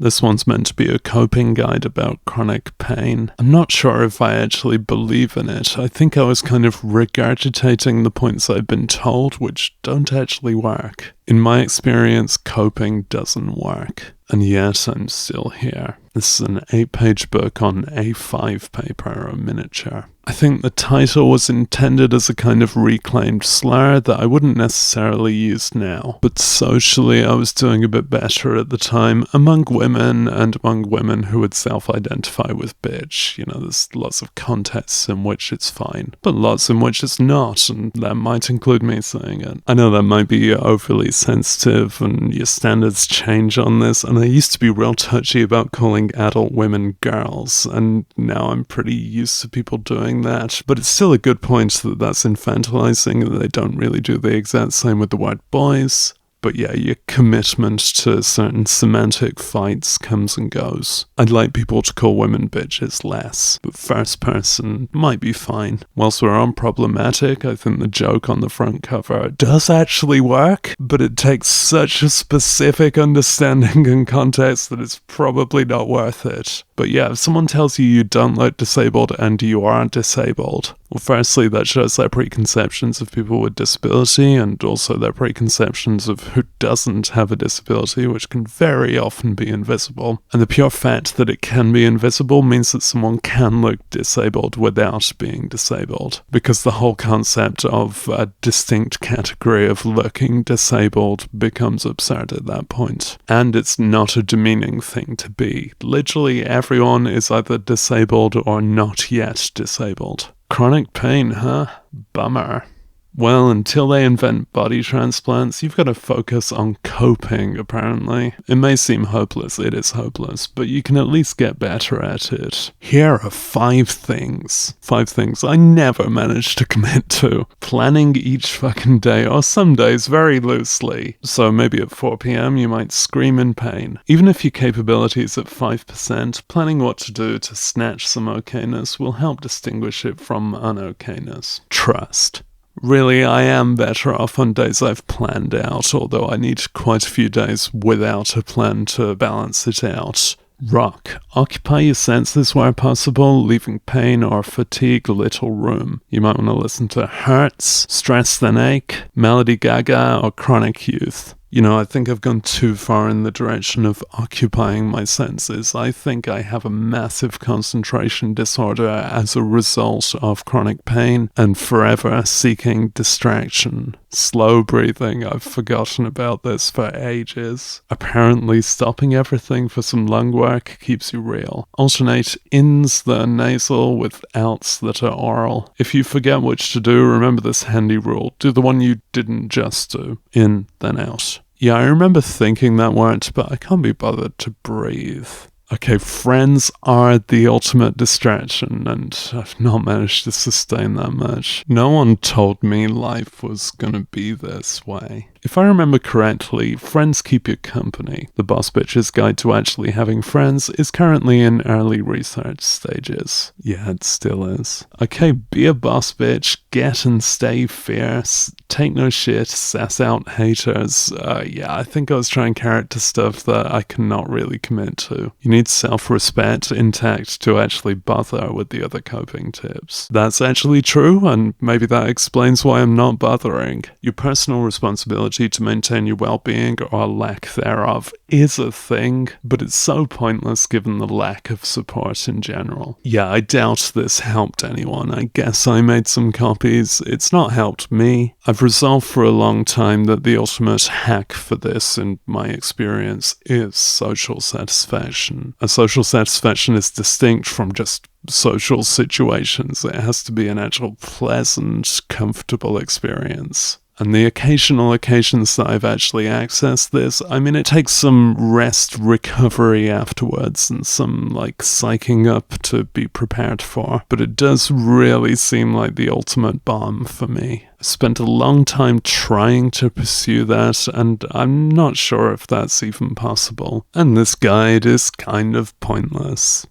This one's meant to be a coping guide about chronic pain. I'm not sure if I actually believe in it. I think I was kind of regurgitating the points I've been told, which don't actually work. In my experience, coping doesn't work. And yet I'm still here. This is an 8-page book on A5 paper, or miniature. I think the title was intended as a kind of reclaimed slur that I wouldn't necessarily use now. But socially, I was doing a bit better at the time among women and among women who would self-identify with bitch. You know, there's lots of contexts in which it's fine, but lots in which it's not, and that might include me saying it. I know that might be overly sensitive and your standards change on this, and I used to be real touchy about calling adult women girls, and now I'm pretty used to people doing that, but it's still a good point that that's infantilizing and they don't really do the exact same with the word boys. But yeah, your commitment to certain semantic fights comes and goes. I'd like people to call women bitches less, but first person might be fine. Whilst we're on problematic, I think the joke on the front cover does actually work, but it takes such a specific understanding and context that it's probably not worth it. But yeah, if someone tells you you don't look disabled and you aren't disabled, well, firstly, that shows their preconceptions of people with disability and also their preconceptions of who doesn't have a disability, which can very often be invisible. And the pure fact that it can be invisible means that someone can look disabled without being disabled, because the whole concept of a distinct category of looking disabled becomes absurd at that point. And it's not a demeaning thing to be. Literally everyone is either disabled or not yet disabled. Chronic pain, huh? Bummer. Well, until they invent body transplants, you've got to focus on coping, apparently. It may seem hopeless, it is hopeless, but you can at least get better at it. Here are 5 things. 5 things I never managed to commit to. Planning each fucking day, or some days very loosely. So maybe at 4 p.m. you might scream in pain. Even if your capability is at 5%, planning what to do to snatch some okayness will help distinguish it from unokayness. Trust. Really, I am better off on days I've planned out, although I need quite a few days without a plan to balance it out. Rock. Occupy your senses where possible, leaving pain or fatigue little room. You might want to listen to Hertz, Stress Then Ache, Melody Gaga, or Chronic Youth. You know, I think I've gone too far in the direction of occupying my senses. I think I have a massive concentration disorder as a result of chronic pain and forever seeking distraction. Slow breathing, I've forgotten about this for ages. Apparently stopping everything for some lung work keeps you real. Alternate ins that are nasal with outs that are oral. If you forget which to do, remember this handy rule. Do the one you didn't just do. In, then out. Yeah, I remember thinking that worked, but I can't be bothered to breathe. Okay, friends are the ultimate distraction, and I've not managed to sustain that much. No one told me life was gonna be this way. If I remember correctly, Friends Keep You Company, the Boss Bitch's Guide to Actually Having Friends, is currently in early research stages. Yeah, it still is. Okay, be a boss bitch, get and stay fierce, take no shit, sass out haters. Yeah, I think I was trying character stuff that I cannot really commit to. You need self-respect intact to actually bother with the other coping tips. That's actually true, and maybe that explains why I'm not bothering. Your personal responsibility to maintain your well-being or lack thereof is a thing, but it's so pointless given the lack of support in general. Yeah, I doubt this helped anyone. I guess I made some copies. It's not helped me. I've resolved for a long time that the ultimate hack for this, in my experience, is social satisfaction. A social satisfaction is distinct from just social situations. It has to be an actual pleasant, comfortable experience. And the occasional occasions that I've actually accessed this, I mean, it takes some rest recovery afterwards and some, psyching up to be prepared for. But it does really seem like the ultimate bomb for me. I spent a long time trying to pursue that, and I'm not sure if that's even possible. And this guide is kind of pointless.